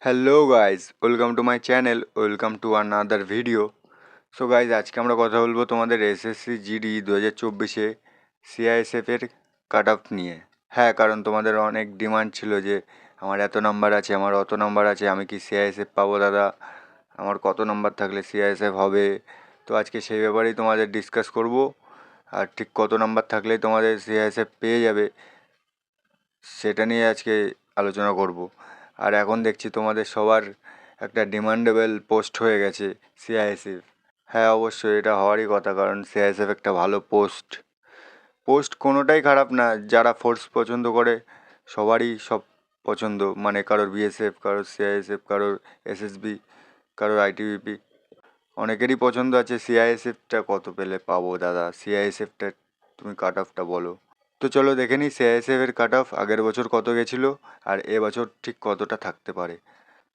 Hello guys, welcome to my channel, welcome to another video. So guys, আজকে আমরা কথা বলবো তোমাদের এসএসসি জিডি 2024-এ সিআইএসএফের কাট অফ নিয়ে। হ্যাঁ, কারণ তোমাদের অনেক ডিমান্ড ছিল যে আমার এত নাম্বার আছে, আমার অত নাম্বার আছে, আমি কি সিআইএসএফ পাবো দাদা, আমার কত নাম্বার থাকলে সিআইএসএফ হবে। তো আজকে সেই ব্যাপারেই তোমাদের ডিসকাস করব, আর ঠিক কত নাম্বার থাকলেই তোমাদের সিআইএসএফ পেয়ে যাবে সেটা নিয়ে আজকে আলোচনা করব। আর এখন দেখছি তোমাদের সবার একটা ডিমান্ডেবল পোস্ট হয়ে গেছে সিআইএসএফ। হ্যাঁ, অবশ্যই এটা হওয়ারই কথা, কারণ সিআইএসএফ একটা ভালো পোস্ট। পোস্ট কোনোটাই খারাপ না, যারা ফোর্স পছন্দ করে সবারই সব পছন্দ, মানে কারোর বিএসএফ, কারোর সিআইএসএফ, কারোর এসএসবি, কারোর আইটিবিপি, অনেকেরই পছন্দ আছে। সিআইএসএফটা কত পেলে পাবো দাদা, সিআইএসএফটা তুমি কাট অফটা বলো। তো চলো দেখে নিই সিআইএসএফ এর কাট অফ আগের বছর কত গেছিলো আর এবছর ঠিক কতটা থাকতে পারে।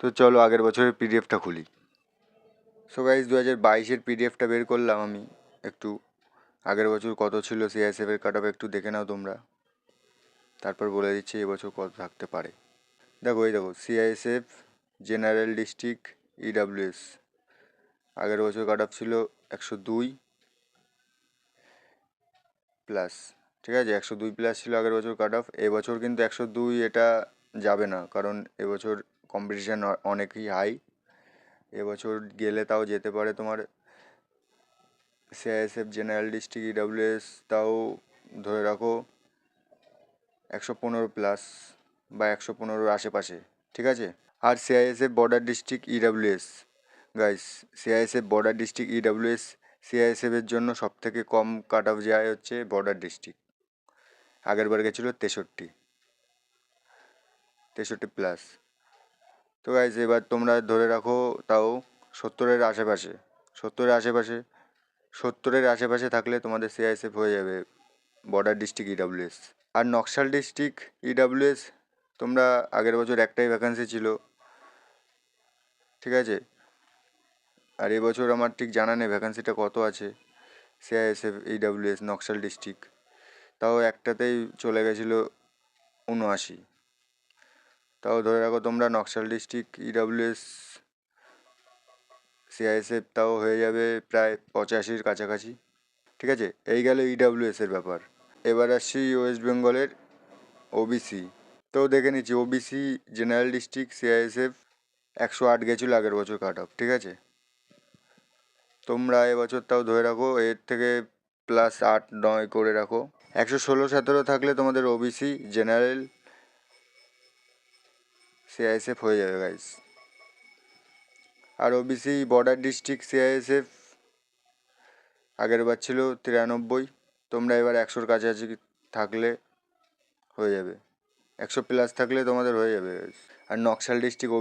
তো চলো আগের বছরের পিডিএফটা খুলি। সো গাইজ, 2022-এর পিডিএফটা বের করলাম আমি একটু। আগের বছর কত ছিল সিআইএসএফ এর কাট অফ একটু দেখে নাও তোমরা, তারপর বলে দিচ্ছি এবছর কত থাকতে পারে। দেখো, এই দেখো সিআইএসএফ জেনারেল ডিস্ট্রিক্ট ইডাব্লিউএস আগের বছর কাট অফ ছিল 102 প্লাস। ঠিক আছে, 102 প্লাস ছিল আগের বছর কাট অফ। এবছর কিন্তু 102 এটা যাবে না, কারণ এবছর কম্পিটিশান অনেকই হাই। এবছর গেলে তাও যেতে পারে তোমার সিআইএসএফ জেনারেল ডিস্ট্রিক্ট ইডাব্লিউএস, তাও ধরে রাখো 115 প্লাস বা 115-র আশেপাশে। ঠিক আছে। আর CISF border district EWS, guys, CISF border district EWS সিআইএসএফের জন্য সব থেকে কম কাট অফ যায় হচ্ছে বর্ডার ডিস্ট্রিক্ট। আগের বার গেছিলো 63 প্লাস। তো গাইজ, এবার তোমরা ধরে রাখো তাও 70-এর আশেপাশে। 70-এর আশেপাশে থাকলে তোমাদের সিআইএসএফ হয়ে যাবে বর্ডার ডিস্ট্রিক্ট ইডাব্লিউএস। আর নকশাল ডিস্ট্রিক্ট ইডাব্লিউএস তোমরা আগের বছর একটাই ভ্যাকান্সি ছিল। ঠিক আছে। আর এবছর আমার ঠিক জানা নেই ভ্যাকান্সিটা কত আছে সিআইএসএফ ইডাব্লিউএস নকশাল ডিস্ট্রিক্ট। তাও একটাতেই চলে গেছিলো 79। তাও ধরে রাখো তোমরা নকশাল ডিস্ট্রিক্ট ইডাব্লিউএস সিআইএসএফ তাও হয়ে যাবে প্রায় 85-র কাছাকাছি। ঠিক আছে, এই গেল ইডাব্লিউএসের ব্যাপার। এবার আসছি ওয়েস্ট বেঙ্গলের ওবিসি। তো দেখে নিচ্ছি ওবিসি জেনারেল ডিস্ট্রিক্ট সিআইএসএফ 108 গেছিলো আগের বছর কাট অফ। ঠিক আছে, তোমরা এবছর তাও ধরে রাখো এর থেকে প্লাস 8-9 করে রাখো। 116-17 থাকলে তোমাদের ওবিসি জেনারেল সিআইএসএফ হয়ে যাবে গাইস। আর ওবিসি বর্ডার ডিস্ট্রিক্ট সিআইএসএফ আগের বার ছিল 93। তোমরা এবার 100-র কাছাকাছি থাকলে হয়ে যাবে, 100 প্লাস থাকলে তোমাদের হয়ে যাবে। আর নকশাল ডিস্ট্রিক্ট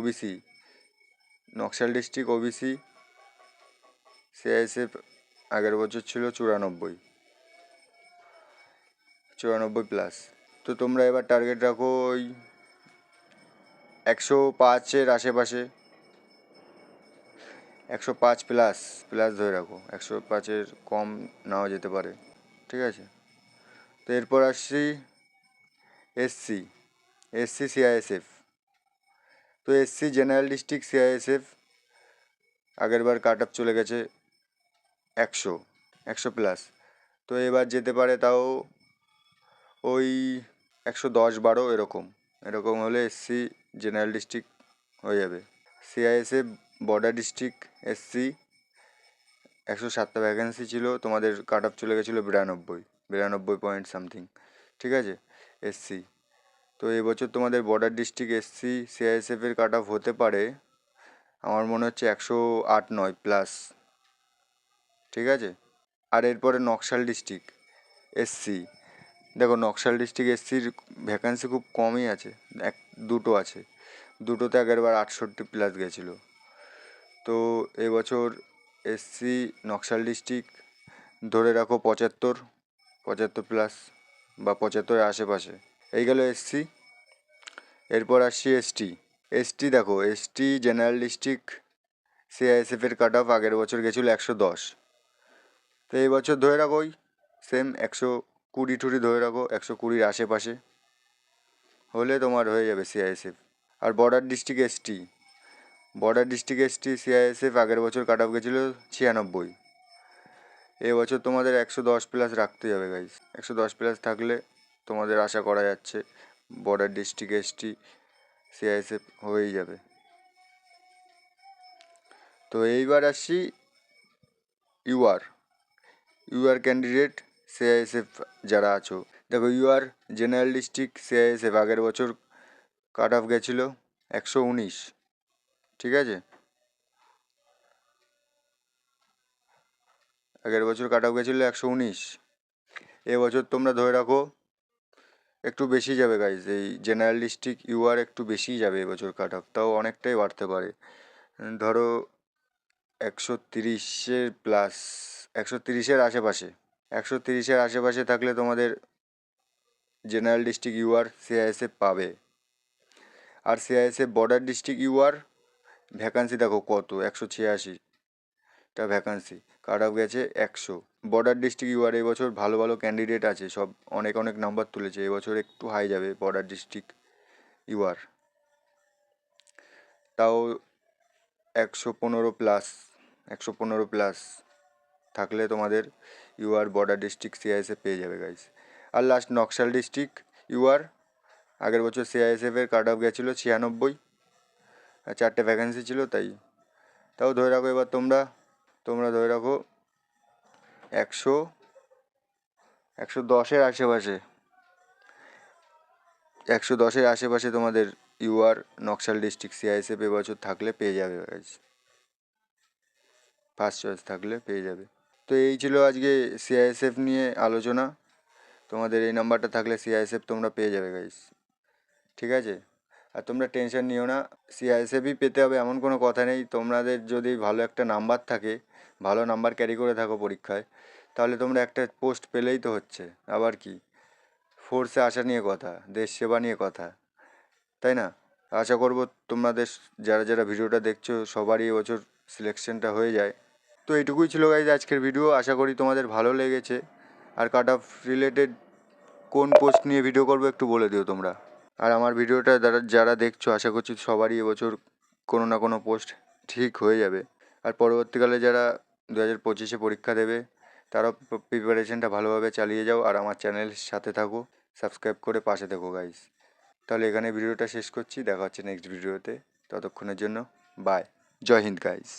ওবিসি সিআইএসএফ আগের বছর ছিল 94 প্লাস। তো তোমরা এবার টার্গেট রাখো ওই 105-এর আশেপাশে, 105 প্লাস ধরে রাখো, 105-এর কম নাও যেতে পারে। ঠিক আছে। তো এরপর আসছি এসসি সিআইএসএফ। তো এসসি জেনারেল ডিস্ট্রিক্ট সিআইএসএফ আগের বার কাট অফ চলে গেছে 100 প্লাস। তো এবার যেতে পারে তাও ওই 110-12 এরকম হলে এসসি জেনারেল ডিস্ট্রিক্ট হয়ে যাবে। সিআইএসএফ বর্ডার ডিস্ট্রিক্ট এসসি 107টা ভ্যাকেন্সি ছিল, তোমাদের কাট অফ চলে গেছিলো 92 পয়েন্ট সামথিং। ঠিক আছে, এসসি। তো এবছর তোমাদের বর্ডার ডিস্ট্রিক্ট এসসি সিআইএসএফের কাট অফ হতে পারে আমার মনে হচ্ছে 108-9 প্লাস। ঠিক আছে। আর এরপরে নকশাল ডিস্ট্রিক্ট এসসি। দেখো, নকশাল ডিস্ট্রিক্ট এসসির ভ্যাকান্সি খুব কমই আছে, দুটো আছে। দুটোতে আগেরবার 68 প্লাস গেছিলো। তো এবছর এসসি নকশাল ডিস্ট্রিক্ট ধরে রাখো 75 প্লাস বা 75-এর আশেপাশে। এই গেল এসসি। এরপর আসছি এসটি। দেখো, এসটি জেনারেল ডিস্ট্রিক্ট সিআইএসএফের কাট অফ আগের বছর গেছিলো 110। তো এই বছর ধরে রাখো ওই সেম 120 ধরে রাখো, 120-র আশেপাশে হলে তোমার হয়ে যাবে সিআইএসএফ। আর border district ST border district ST CISF আগের বছর কাট অফ গেছিলো 96। এবছর তোমাদের 110+ রাখতেই হবে গাইস। 110+ থাকলে তোমাদের আশা করা যাচ্ছে বর্ডার ডিস্ট্রিক্ট এসটি সিআইএসএফ হয়েই যাবে। তো এইবার আসছি ইউআর ক্যান্ডিডেট সিআইএসএফ যারা আছো, দেখো ইউআর জেনারেল ডিস্ট্রিক্ট সিআইএসএফ আগের বছর কাট অফ গেছিলো 119, ঠিক আছে? আগের বছর কাট অফ গেছিলো 119। এবছর তোমরা ধরে রাখো একটু বেশি যাবে গাইজ, এই জেনারেল ডিস্ট্রিক্ট ইউআর একটু বেশিই যাবে এবছর কাট অফ, তাও অনেকটাই বাড়তে পারে। ধরো 130+, 130-এর আশেপাশে। 130-এর আশেপাশে থাকলে তোমাদের জেনারেল ডিস্ট্রিক্ট ইউআর সিআইএসএফ পাবে। আর CISF border district UR vacancy দেখো কত, 186টা ভ্যাকান্সি, কাট অফ গেছে 100। বর্ডার ডিস্ট্রিক্ট ইউআর এবছর ভালো ভালো ক্যান্ডিডেট আছে, সব অনেক অনেক নাম্বার তুলেছে, এবছর একটু হাই যাবে বর্ডার ডিস্ট্রিক্ট ইউআর, তাও 115+, 115+ থাকলে তোমাদের ইউআর বর্ডার ডিস্ট্রিক্ট সিআইএসএফ পেয়ে যাবে গাইস। আর লাস্ট নকশাল ডিস্ট্রিক্ট ইউআর আগের বছর সিআইএসএফের কাট অফ গেছিলো 96, আর 4টে ভ্যাকেন্সি ছিল, তাও ধরে রাখো এবার তোমরা ধরে রাখো 110-এর আশেপাশে, 110-এর আশেপাশে তোমাদের ইউআর নকশাল ডিস্ট্রিক্ট সিআইএসএফ এবছর থাকলে পেয়ে যাবে গাইজ, ফার্স্ট চয়েস থাকলে পেয়ে যাবে। তো এই ছিল আজকে সিআইএসএফ নিয়ে আলোচনা। তোমাদের এই নাম্বারটা থাকলে সিআইএসএফ তোমরা পেয়ে যাবে গাইজ, ঠিক আছে? আর তোমরা টেনশন নিও না, সিআইএসএফই পেতে হবে এমন কোনো কথা নেই। তোমাদের যদি ভালো একটা নাম্বার থাকে, ভালো নাম্বার ক্যারি করে থাকো পরীক্ষায়, তাহলে তোমরা একটা পোস্ট পেলেই তো হচ্ছে। আবার কি, ফোর্সে আসা নিয়ে কথা, দেশ সেবা নিয়ে কথা, তাই না? আশা করব তোমাদের যারা যারা ভিডিওটা দেখছো সবারই এবছর সিলেকশনটা হয়ে যায়। তো এইটুকুই ছিল গাইজ আজকের ভিডিও, আশা করি তোমাদের ভালো লেগেছে। আর কাট অফ রিলেটেড কোন পোস্ট নিয়ে ভিডিও করবো একটু বলে দিও তোমরা। আর আমার ভিডিওটা যারা দেখছো আশা করছি সবারই এবছর কোনো না কোনো পোস্ট ঠিক হয়ে যাবে। আর পরবর্তীকালে যারা 2025-এ পরীক্ষা দেবে তারাও প্রিপারেশনটা ভালোভাবে চালিয়ে যাও। আর আমার চ্যানেলের সাথে থাকো, সাবস্ক্রাইব করে পাশে থেকো গাইজ। তাহলে এখানে ভিডিওটা শেষ করছি, দেখা হচ্ছে নেক্সট ভিডিওতে। ততক্ষণের জন্য বাই, জয় হিন্দ গাইজ।